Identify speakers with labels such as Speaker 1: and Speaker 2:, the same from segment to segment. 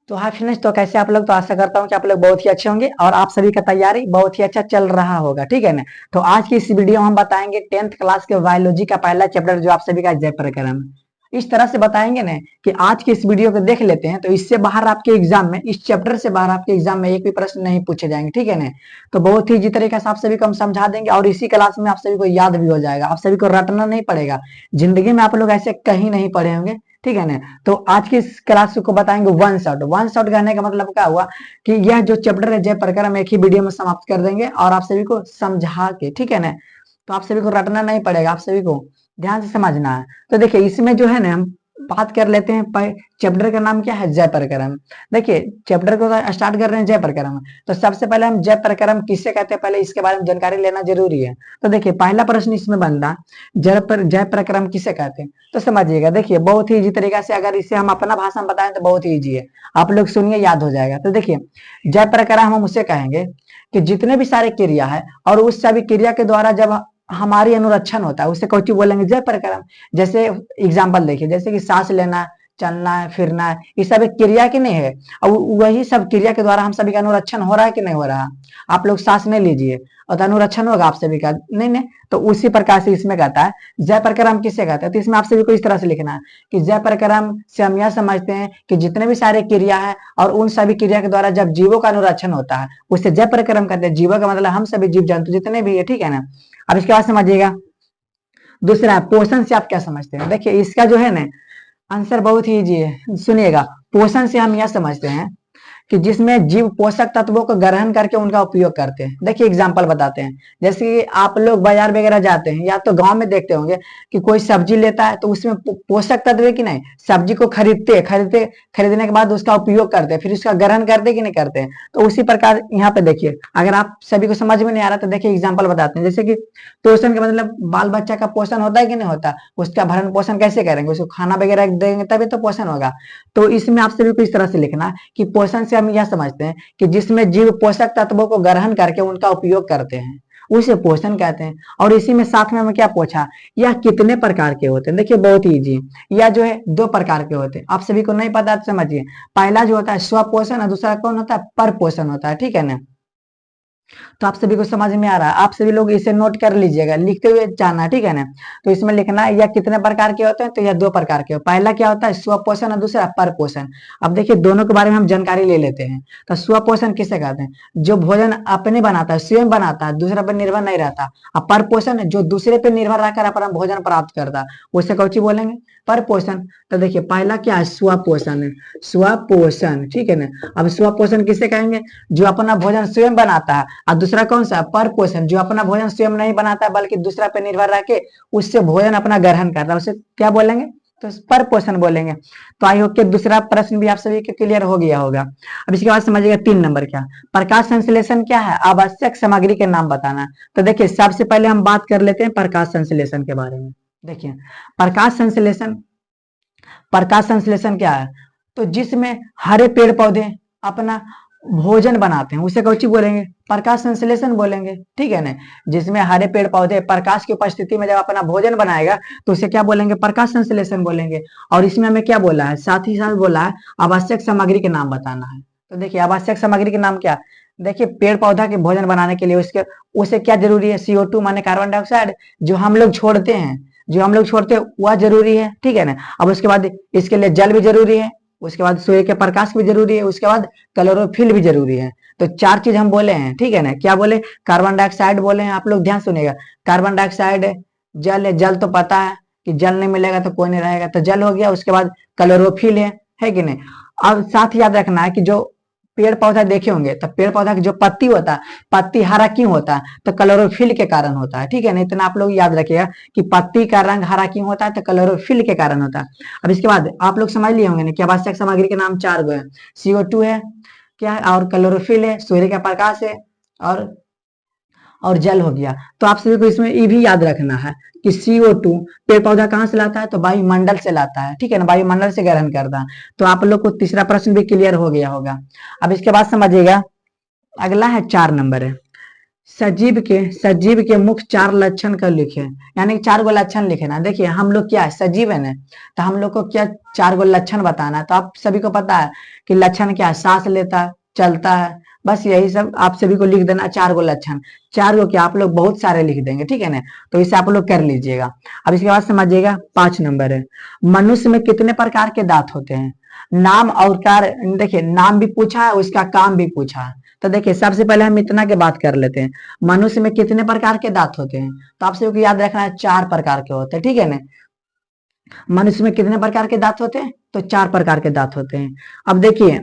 Speaker 1: तो hi friends, तो कैसे आप लोग? तो आशा करता हूँ कि आप लोग बहुत ही अच्छे होंगे और आप सभी का तैयारी बहुत ही अच्छा चल रहा होगा। ठीक है ना। तो आज की इस वीडियो में हम बताएंगे 10th क्लास के बायोलॉजी का पहला चैप्टर जो आप सभी का जय प्रकरण। इस तरह से बताएंगे ना कि आज की इस वीडियो को देख लेते हैं तो इससे बाहर आपके एग्जाम में, इस चैप्टर से बाहर आपके एग्जाम में एक भी प्रश्न नहीं पूछे जाएंगे। ठीक है ना। तो बहुत ही इजी तरीके से आप सभी को हम समझा देंगे और इसी क्लास में आप सभी को याद भी हो जाएगा, आप सभी को रटना नहीं पड़ेगा। जिंदगी में आप लोग ऐसे कहीं नहीं पढ़े होंगे। ठीक है ना। तो आज की इस क्लास को बताएंगे वन शॉट। वन शॉट कहने का मतलब क्या हुआ कि यह जो चैप्टर है जय प्रकरण एक ही वीडियो में समाप्त कर देंगे और आप सभी को समझा के। ठीक है ना। तो आप सभी को रटना नहीं पड़ेगा, आप सभी को ध्यान से समझना है। तो देखिए इसमें जो है ना हम बात कर लेते हैं। चैप्टर का नाम क्या है? जय प्रकरण। देखिए चैप्टर को स्टार्ट कर रहे हैं जय प्रकरण। तो सबसे पहले हम जय प्रकरण किससे कहते हैं, पहले इसके बारे में जानकारी लेना जरूरी है। तो देखिए पहला प्रश्न इसमें बनता जय प्रकरण किसे कहते हैं। तो समझिएगा, देखिए बहुत ही इजी तरीका से अगर इसे हम अपना भाषा में बताएं तो बहुत ही इजी है। आप लोग सुनिए, याद हो जाएगा। तो देखिए जय प्रकरण हम उसे कहेंगे कि जितने भी सारे क्रिया है और उस सभी क्रिया के द्वारा जब हमारी अनुरक्षण होता है उसे कौची बोलेंगे? जय प्रकरण। जैसे एग्जाम्पल देखिए, जैसे कि सांस लेना, चलना है, फिरना है, ये सब एक क्रिया की नहीं है। और वही सब क्रिया के द्वारा हम सभी का अनुरक्षण हो रहा है कि नहीं हो रहा? आप लोग सांस नहीं लीजिए और अनुरक्षण होगा आप सभी का, नहीं नहीं। तो उसी प्रकार से इसमें कहता है जय प्रकरण किसे कहते हैं। तो इसमें आप सभी को इस तरह से लिखना है कि जय प्रकरण से हम यह समझते हैं कि जितने भी सारे क्रिया है और उन सभी क्रिया के द्वारा जब जीवों का अनुरक्षण होता है उसे जय प्रकरण कहते हैं। जीवों का मतलब हम सभी जीव जंतु जितने भी है। ठीक है ना। अब इसके बाद समझिएगा दूसरा पोषण से आप क्या समझते हैं। देखिए इसका जो है ना आंसर बहुत ही इजी है, सुनिएगा। पोषण से हम यह समझते हैं कि जिसमें जीव पोषक तत्वों को ग्रहण करके उनका उपयोग करते हैं। देखिए एग्जांपल बताते हैं, जैसे कि आप लोग बाजार वगैरह जाते हैं या तो गांव में देखते होंगे कि कोई सब्जी लेता है तो उसमें पोषक तत्व है कि नहीं। सब्जी को खरीदने के बाद उसका उपयोग करते हैं, फिर उसका ग्रहण करते कि नहीं करते हैं। तो उसी प्रकार यहाँ पे देखिए, अगर आप सभी को समझ में नहीं आ रहा तो देखिए एग्जाम्पल बताते हैं। जैसे कि पोषण का मतलब बाल बच्चा का पोषण होता है कि नहीं होता, उसका भरण पोषण कैसे करेंगे, उसको खाना वगैरह देंगे तभी तो पोषण होगा। तो इसमें आप सभी को इस तरह से लिखना कि पोषण से हम यह समझते हैं कि जिसमें जीव पोषक तत्वों को ग्रहण करके उनका उपयोग करते हैं उसे पोषण कहते हैं। और इसी में साथ में हमें क्या पूछा, यह कितने प्रकार के होते हैं। देखिए बहुत इजी, यह जो है 2 प्रकार के होते हैं। आप सभी को नहीं पता तो समझिए, पहला जो होता है स्वपोषण और दूसरा कौन होता है? पर पोषण होता है। ठीक है ना। तो आप सभी को समझ में आ रहा है, आप सभी लोग इसे नोट कर लीजिएगा, लिखते हुए जाना। ठीक है ना। तो इसमें लिखना है यह कितने प्रकार के होते हैं। तो यह 2 प्रकार के, पहला क्या होता है? स्वपोषण और दूसरा पर पोषण। अब देखिए दोनों के बारे में हम जानकारी ले लेते हैं। तो स्वपोषण किसे कहते हैं? जो भोजन अपने बनाता है, स्वयं बनाता है, दूसरे पर निर्भर नहीं रहता। और पर पोषण जो दूसरे पर निर्भर रहकर अपना भोजन प्राप्त करता है उसे कौची बोलेंगे? पर पोषण। तो देखिए पहला क्या है? स्वपोषण है, स्वपोषण। ठीक है ना। अब स्वपोषण किसे कहेंगे? जो अपना भोजन स्वयं बनाता है। और दूसरा कौन सा? पर पोषण, जो अपना भोजन स्वयं नहीं बनाता बल्कि दूसरा पे निर्भर रह के उससे भोजन अपना ग्रहण करता है, उसे क्या बोलेंगे? तो पर पोषण बोलेंगे। तो आई होप कि दूसरा प्रश्न भी आप सभी के क्लियर हो गया होगा। अब इसके बाद समझिएगा 3 नंबर क्या, प्रकाश संश्लेषण क्या है? आवश्यक सामग्री के नाम बताना। तो देखिए सबसे पहले हम बात कर लेते हैं प्रकाश संश्लेषण के बारे में। देखिए प्रकाश संश्लेषण क्या है? तो जिसमें हरे पेड़ पौधे अपना भोजन बनाते हैं उसे कौची बोलेंगे? प्रकाश संश्लेषण बोलेंगे। ठीक है ना। जिसमें हरे पेड़ पौधे प्रकाश की उपस्थिति में जब अपना भोजन बनाएगा तो उसे क्या बोलेंगे? प्रकाश संश्लेषण बोलेंगे। और इसमें हमें क्या बोला है? साथ ही साथ बोला है आवश्यक सामग्री के नाम बताना है। तो देखिए आवश्यक सामग्री के नाम क्या? देखिए पेड़ पौधा के भोजन बनाने के लिए उसे क्या जरूरी है? CO2 माने कार्बन डाइऑक्साइड, जो हम लोग छोड़ते हैं वह जरूरी है। ठीक है ना। अब उसके बाद इसके लिए जल भी जरूरी है, उसके बाद सूर्य के प्रकाश भी जरूरी है, उसके बाद क्लोरोफिल भी जरूरी है। तो 4 चीज हम बोले हैं। ठीक है ना। क्या बोले? कार्बन डाइऑक्साइड बोले हैं। आप लोग ध्यान सुनिएगा, कार्बन डाइऑक्साइड है, जल है। जल तो पता है कि जल नहीं मिलेगा तो कोई नहीं रहेगा, तो जल हो गया। उसके बाद क्लोरोफिल है कि नहीं। अब साथ याद रखना है कि जो पेड़ पौधा देखे होंगे तो पेड़ पौधा की जो पत्ती होता है, पत्ती हरा क्यों होता है? तो क्लोरोफिल के कारण होता है। ठीक है ना। इतना आप लोग याद रखिएगा कि पत्ती का रंग हरा क्यों होता है? तो क्लोरोफिल के कारण होता है। अब इसके बाद आप लोग समझ लिए होंगे ना कि आवश्यक सामग्री के नाम 4 गो है। CO2 है, क्या है, और क्लोरोफिल है, सूर्य का प्रकाश है, और जल हो गया। तो आप सभी को इसमें ये भी याद रखना है कि CO2 पेड़ पौधा कहाँ से लाता है? तो वायुमंडल से लाता है। ठीक है ना। वायुमंडल से ग्रहण करता है। तो आप लोग को तीसरा प्रश्न भी क्लियर हो गया होगा। अब इसके बाद समझिएगा अगला है 4 नंबर है सजीव के मुख्य चार लक्षण का लिखे, यानी 4 गो लक्षण लिखे ना। देखिए हम लोग क्या है, सजीव है ना, तो हम लोग को क्या 4 गो लक्षण बताना है। तो आप सभी को पता है कि लक्षण क्या है, सांस लेता है, चलता है, बस यही सब आप सभी को लिख देना, 4 गो लक्षण। 4 गो क्या, आप लोग बहुत सारे लिख देंगे, ठीक है ना। तो इसे आप लोग कर लीजिएगा। अब इसके बाद समझिएगा 5 नंबर है, मनुष्य में कितने प्रकार के दांत होते हैं। नाम और कार्य, देखिए नाम भी पूछा है, उसका काम भी पूछा है। तो देखिए सबसे पहले हम इतना के बात कर लेते हैं, मनुष्य में कितने प्रकार के दांत होते हैं। तो आप सभी को याद रखना है 4 प्रकार के होते हैं, ठीक है ना। मनुष्य में कितने प्रकार के दांत होते हैं, तो 4 प्रकार के दांत होते हैं। अब देखिए,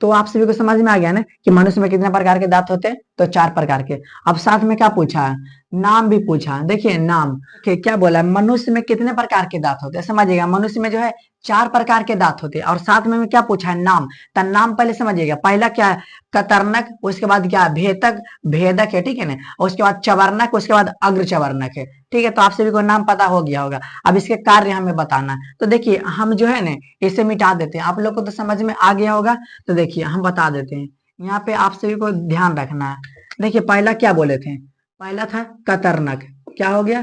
Speaker 1: तो आप सभी को समझ में आ गया ना कि मनुष्य में कितने प्रकार के दांत होते हैं, तो 4 प्रकार के। अब साथ में क्या पूछा है, नाम भी पूछा है। देखिए नाम क्या बोला है, मनुष्य में कितने प्रकार के दांत होते हैं, समझिएगा मनुष्य में जो है 4 प्रकार के दांत होते हैं। और साथ में क्या पूछा है, नाम। तो नाम पहले समझिएगा, पहला क्या है, कतरनक, उसके बाद क्या है, भेदक, भेदक है, ठीक है ना। उसके बाद चवर्णक, उसके बाद अग्र चवर्णक है, ठीक है। तो आप सभी को नाम पता हो गया होगा। अब इसके कार्य हमें बताना है। तो देखिए हम जो है ना इसे मिटा देते हैं, आप लोग को तो समझ में आ गया होगा। तो देखिए हम बता देते हैं, यहाँ पे आप सभी को ध्यान रखना है। देखिए पहला क्या बोले थे, पहला था कतरनक, क्या हो गया,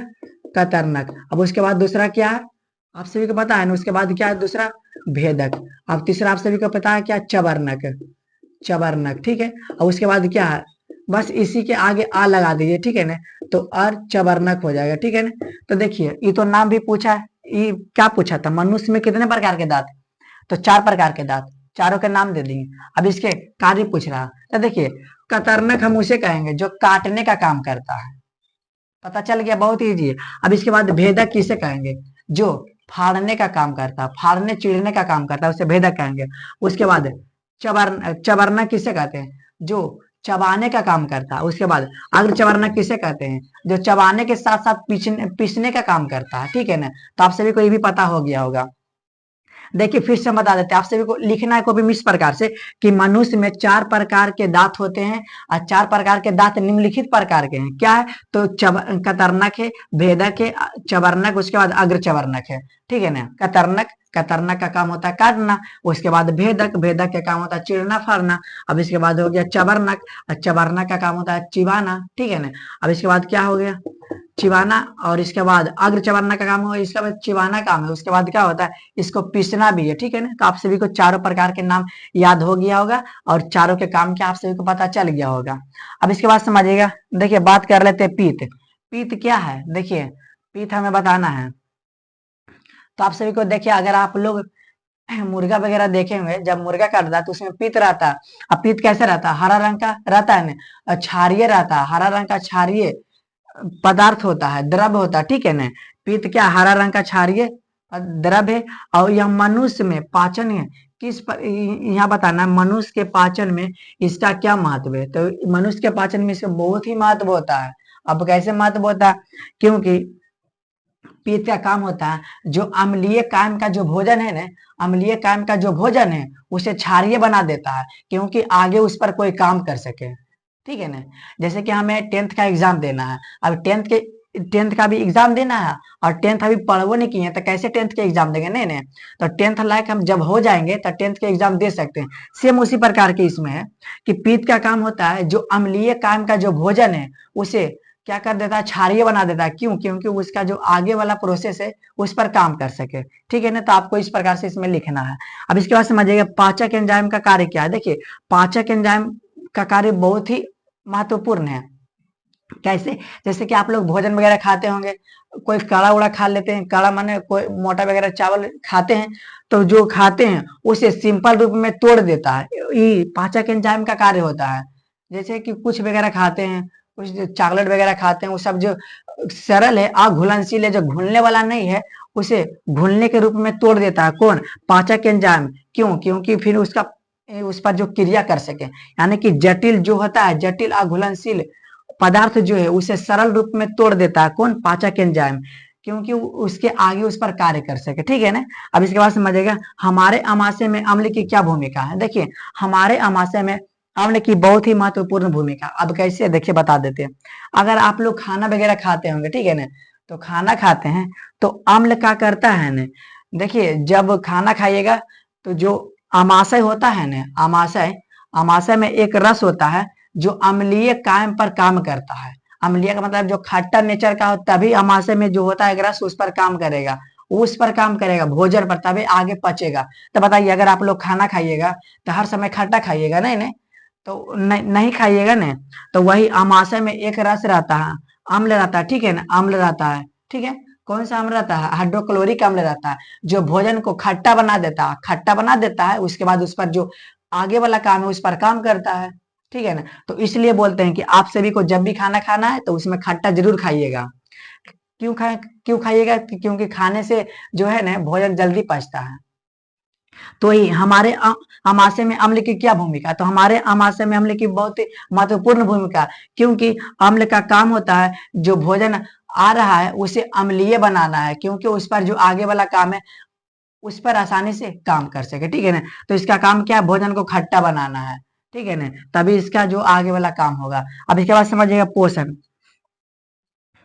Speaker 1: कतरनक। अब उसके बाद दूसरा क्या है, आप सभी को पता है ना। उसके बाद क्या है दूसरा, भेदक। अब तीसरा आप सभी को पता है क्या, चवर्णक, चवर्णक, ठीक है। और उसके बाद क्या है, बस इसी के आगे आ लगा दीजिए, ठीक है ना। तो अर चवर्णक हो जाएगा, ठीक है ना। तो देखिए ये तो नाम भी पूछा है, ये क्या पूछा था, मनुष्य में कितने प्रकार के दांत, तो 4 प्रकार के दांत, चारों के नाम दे दिए। अब इसके कार्य पूछ रहा, तो देखिए कतरनक हम उसे कहेंगे जो काटने का काम करता है, पता चल गया, बहुत इजी है। अब इसके बाद भेदक किसे कहेंगे, जो फाड़ने का काम करता है, फाड़ने चीरने का काम करता है, उसे भेदक कहेंगे। उसके बाद चवर्णक किसे कहते हैं, जो चबाने का काम करता है। उसके बाद अग्र चवर्णक किसे कहते हैं, जो चबाने के साथ साथ पीसने का काम करता है, ठीक है ना। तो आप सभी को ये भी पता हो गया होगा। देखिए फिर से बता देते हैं, आप सभी को लिखना है कॉपी में इस प्रकार से कि मनुष्य में 4 प्रकार के दांत होते हैं, और 4 प्रकार के दांत निम्नलिखित प्रकार के हैं। क्या है, तो कतरनक है, भेदक है, चवर्णक, उसके बाद अग्र चवर्णक है, ठीक है ना। कतरनक, कतरनक का काम होता है काटना। उसके बाद भेदक, भेदक का काम होता है चीरना फाड़ना। अब इसके बाद हो गया चवर्णक, चवर्णक का काम होता है चिबाना, ठीक है ना। अब इसके बाद क्या हो गया, चिबाना। और इसके बाद अग्र चबाना का काम हो, इसके बाद चिबाना काम है। उसके बाद क्या होता है, इसको पीसना भी है, ठीक है ना। तो आप सभी को चारों प्रकार के नाम याद हो गया होगा, और चारों के काम क्या आप सभी को पता चल गया होगा। अब इसके बाद समझिएगा, देखिए बात कर लेते हैं पीत। पीत क्या है, देखिए पीत हमें बताना है। तो आप सभी को देखिए, अगर आप लोग मुर्गा वगैरह देखे हुए, जब मुर्गा काटता है तो उसमें पीत रहता है। अब पीत कैसे रहता है, हरा रंग का रहता है ना, क्षारीय रहता है, हरा रंग का क्षारीय पदार्थ होता है, द्रव होता है, ठीक है ना। पित्त क्या, हरा रंग का क्षारीय द्रव है। और यह मनुष्य में पाचन है, किस पर यहाँ बताना, मनुष्य के पाचन में इसका क्या महत्व है। तो मनुष्य के पाचन में इसका बहुत ही महत्व होता है। अब कैसे महत्व होता है, क्योंकि पित्त का काम होता है जो अम्लीय कायम का जो भोजन है ना, अम्लीय कायम का जो भोजन है उसे क्षारीय बना देता है, क्योंकि आगे उस पर कोई काम कर सके, ठीक है ना। जैसे कि हमें 10th का एग्जाम देना है, अब 10th का भी एग्जाम देना है, और 10th अभी पढ़वो नहीं किए तो कैसे 10th के एग्जाम देंगे, नहीं नहीं। तो 10th लायक हम जब हो जाएंगे तो 10th के एग्जाम दे सकते हैं। सेम उसी प्रकार के इसमें है कि पित्त का काम होता है जो अम्लीय कायम का जो भोजन है उसे क्या कर देता है, क्षारीय बना देता है। क्यों, क्योंकि उसका जो आगे वाला प्रोसेस है उस पर काम कर सके, ठीक है ना। तो आपको इस प्रकार से इसमें लिखना है। अब इसके बाद समझिएगा पाचक एंजाइम का कार्य क्या है। देखिए पाचक एंजाइम का कार्य बहुत ही महत्वपूर्ण है। कैसे, जैसे कि आप लोग भोजन वगैरह खाते होंगे, कोई कड़ा उड़ा खा लेते हैं, कड़ा माने कोई मोटा वगैरह चावल खाते हैं, तो जो खाते हैं उसे सिंपल रूप में तोड़ देता है, ये पाचक एंजाइम का कार्य होता है। जैसे कि कुछ वगैरह खाते हैं, कुछ चॉकलेट वगैरह खाते हैं, वो सब जो सरल है, अघुलनशील है, जो घुलने वाला नहीं है, उसे घुलने के रूप में तोड़ देता है कौन, पाचक एंजाइम। क्यों, क्योंकि फिर उसका उस पर जो क्रिया कर सके, यानी कि जटिल जो होता है, जटिल अघुलनशील पदार्थ जो है उसे सरल रूप में तोड़ देता है कौन, पाचक एंजाइम, क्योंकि उसके आगे उस पर कार्य कर सके, ठीक है ना। अब इसके बाद समझिएगा हमारे आमाशय में अम्ल की क्या भूमिका है। देखिए हमारे आमाशय में अम्ल की बहुत ही महत्वपूर्ण भूमिका। अब कैसे, देखिए बता देते हैं। अगर आप लोग खाना वगैरह खाते होंगे, ठीक है ना, तो खाना खाते हैं तो अम्ल क्या करता है ना, देखिए जब खाना खाइएगा तो जो आमाशय होता है ना, आमाशय, आमाशय में एक रस होता है जो अम्लीय काम पर काम करता है। अम्लीय का मतलब जो खट्टा नेचर का हो, तभी अमाशय में जो होता है ग्रस उस पर काम करेगा, उस पर काम करेगा, भोजन पर, तभी आगे पचेगा। तो बताइए, अगर आप लोग खाना खाइएगा तो हर समय खट्टा खाइएगा? नहीं नहीं, तो नहीं खाइएगा ना। तो वही अमाशय में एक रस रहता है, अम्ल रहता है, ठीक है ना, अम्ल रहता है, ठीक है। कौन सा अम्ल रहता है? हाइड्रोक्लोरिक अम्ल रहता है, जो भोजन को खट्टा बना देता है, खट्टा बना देता है, उसके बाद उस पर जो आगे वाला काम है उस पर काम करता है, ठीक है ना। तो इसलिए बोलते हैं कि आप सभी को जब भी खाना खाना है तो उसमें खट्टा जरूर खाइएगा। क्यों खाइएगा? क्योंकि खाने से जो है ना भोजन जल्दी पचता है। तो ही हमारे अमाशय में अम्ल की क्या भूमिका? तो हमारे अमाशय में अम्ल की बहुत ही महत्वपूर्ण भूमिका, क्योंकि अम्ल का काम होता है जो भोजन आ रहा है उसे अम्लीय बनाना है, क्योंकि उस पर जो आगे वाला काम है उस पर आसानी से काम कर सके, ठीक है ना। तो इसका काम क्या है? भोजन को खट्टा बनाना है, ठीक है ना, तभी इसका जो आगे वाला काम होगा। अब इसके बाद समझिएगा पोषण।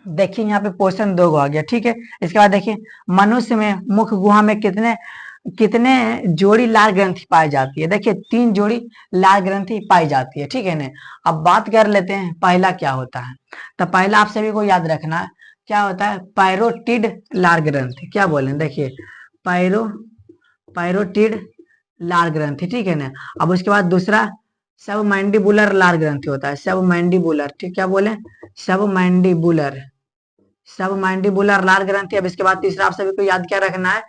Speaker 1: देखिए यहाँ पे पोषण 2 आ गया, ठीक है। इसके बाद देखिए, मनुष्य में मुख गुहा में कितने कितने जोड़ी लाल ग्रंथि पाई जाती है? देखिए 3 जोड़ी लाल ग्रंथि पाई जाती है, ठीक है ना। अब बात कर लेते हैं पहला क्या होता है। तो पहला आप सभी को याद रखना है, क्या होता है? पैरोटिड लाल ग्रंथि। क्या बोले? देखिए पैरो पैरोटिड लाल ग्रंथि, ठीक है ना। अब उसके बाद दूसरा सब मैंडिबुलर लाल ग्रंथि होता है, सब मैंडिबुलर, ठीक, क्या बोले? सब मैंडिबुलर, सब मैंडिबुलर लाल ग्रंथि। अब इसके बाद तीसरा आप सभी को याद क्या रखना है?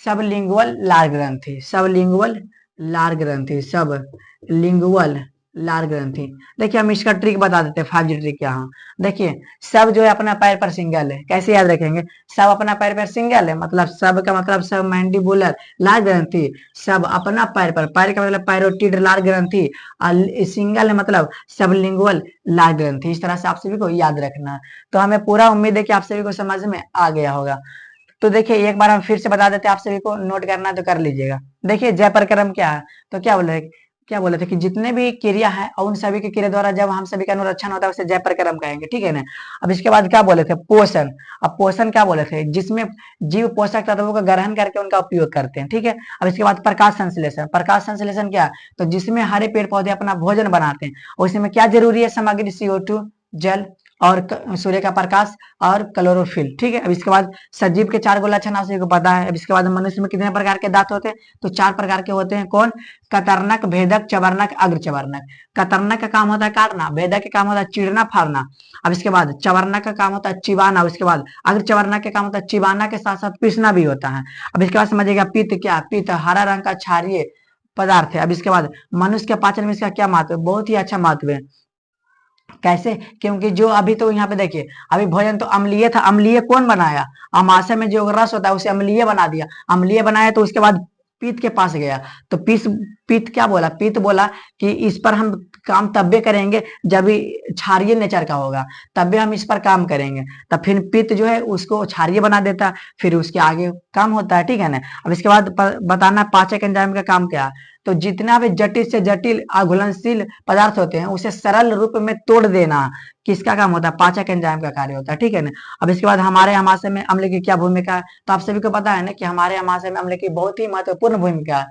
Speaker 1: सबलिंगुअल लाल ग्रंथि, सबलिंगुअल लाल ग्रंथि, सब लिंगुअल लाल ग्रंथि। देखिए हम इसका ट्रिक बता देते हैं, 5G ट्रिक यहाँ। देखिए सब जो है अपना पैर पर सिंगल है, कैसे याद रखेंगे? सब अपना पैर पर सिंगल है, मतलब सब का मतलब सब मैंडिबुलर लाल ग्रंथि, सब अपना पैर पर, पैर का मतलब पैरोटिड लाल ग्रंथि, और सिंगल है मतलब सबलिंगुअल लाल ग्रंथि। इस तरह से आप सभी को याद रखना है। तो हमें पूरा उम्मीद है कि आप सभी को समझ में आ गया होगा। तो देखिए एक बार हम फिर से बता देते हैं, आप सभी को नोट करना है तो कर लीजिएगा। देखिए जय प्रक्रम क्या है? तो क्या बोले थे कि जितने भी क्रिया है और उन सभी की क्रिया द्वारा जब हम सभी का अनुरक्षण होता है उसे जय प्रक्रम कहेंगे, ठीक है ना। अब इसके बाद क्या बोले थे? पोषण। अब पोषण क्या बोले थे? जिसमें जीव पोषक तत्वों का ग्रहण करके उनका उपयोग करते हैं, ठीक है। अब इसके बाद प्रकाश संश्लेषण। प्रकाश संश्लेषण क्या? तो जिसमें हरे पेड़ पौधे अपना भोजन बनाते हैं, उसमें क्या जरूरी है सामग्री? CO2, जल और सूर्य का प्रकाश और क्लोरोफिल, ठीक है। अब इसके बाद सजीव के 4 गो लक्षण आप सभी को पता है। अब इसके बाद मनुष्य में कितने प्रकार के दांत होते हैं? तो 4 प्रकार के होते हैं। कौन? कतरनक, भेदक, चवर्णक, अग्रचवर्णक। कतरनक का काम होता है काटना, भेदक का काम होता है चीरना फाड़ना, अब इसके बाद चवर्णक का काम होता है चिबाना, उसके बाद अग्रचवर्णक का काम होता है चिबाना के साथ साथ पीसना भी होता है। अब इसके बाद समझिएगा पित्त क्या? पित्त हरा रंग का क्षारीय पदार्थ है। अब इसके बाद मनुष्य के पाचन में इसका क्या महत्व है? बहुत ही अच्छा महत्व है। कैसे? क्योंकि जो अभी तो यहाँ पे देखिए, अभी भोजन तो अम्लीय था, अम्लीय कौन बनाया? अमाशय में जो रस होता है उसे अम्लीय बना दिया, अम्लीय बनाया तो उसके बाद पीत के पास गया, तो पीत क्या बोला? पीत बोला कि इस पर हम काम तब्बे करेंगे जब क्षारीय नेचर का होगा, तब्बे हम इस पर काम करेंगे। तब फिर पित्त जो है उसको क्षारीय बना देता, फिर उसके आगे काम होता है, ठीक है ना। अब इसके बाद बताना पाचक एंजाइम का काम क्या है। तो जितना भी जटिल से जटिल अघुलनशील पदार्थ होते हैं उसे सरल रूप में तोड़ देना किसका काम होता है? पाचक एंजाइम का कार्य होता है, ठीक है ना। अब इसके बाद हमारे अमाशय में अम्ल की क्या भूमिका है? तो आप सभी को पता है ना कि हमारे अमाशय में अम्ल की बहुत ही महत्वपूर्ण भूमिका है,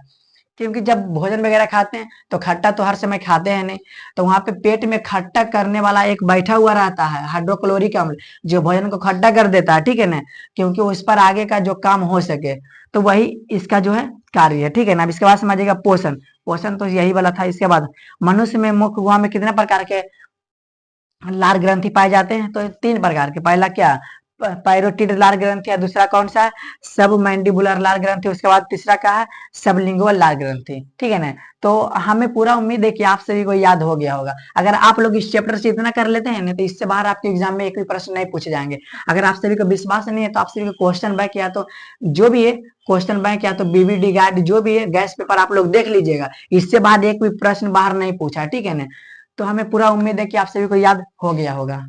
Speaker 1: क्योंकि जब भोजन वगैरह खाते हैं तो खट्टा तो हर समय खाते हैं नहीं, तो वहां पे पेट में खट्टा करने वाला एक बैठा हुआ रहता है हाइड्रोक्लोरिक अम्ल, जो भोजन को खट्टा कर देता है, ठीक है ना, क्योंकि उस पर आगे का जो काम हो सके, तो वही इसका जो है कार्य है, ठीक है ना। अब इसके बाद समझिएगा पोषण। पोषण तो यही वाला था। इसके बाद मनुष्य में मुख गुहा में कितने प्रकार के लाल ग्रंथि पाए जाते हैं? तो 3 प्रकार के। पहला क्या? पैरोटिड लाल ग्रंथि है, दूसरा कौन सा है? सब मैंडिबुलर लाल ग्रंथि, उसके बाद तीसरा क्या है? सबलिंगुअल लाल ग्रंथि, ठीक है ना। तो हमें पूरा उम्मीद है कि आप सभी को याद हो गया होगा। अगर आप लोग इस चैप्टर से इतना कर लेते हैं ना तो इससे बाहर आपके एग्जाम में एक भी प्रश्न नहीं पूछे जाएंगे। अगर आप सभी को विश्वास नहीं है तो आप सभी को क्वेश्चन बैंक या तो जो भी है क्वेश्चन बैंक या तो BBD गाइड जो भी है गैस पेपर आप लोग देख लीजिएगा, इससे बाहर एक भी प्रश्न बाहर नहीं पूछा, ठीक है ना। तो हमें पूरा उम्मीद है कि आप सभी को याद हो गया होगा।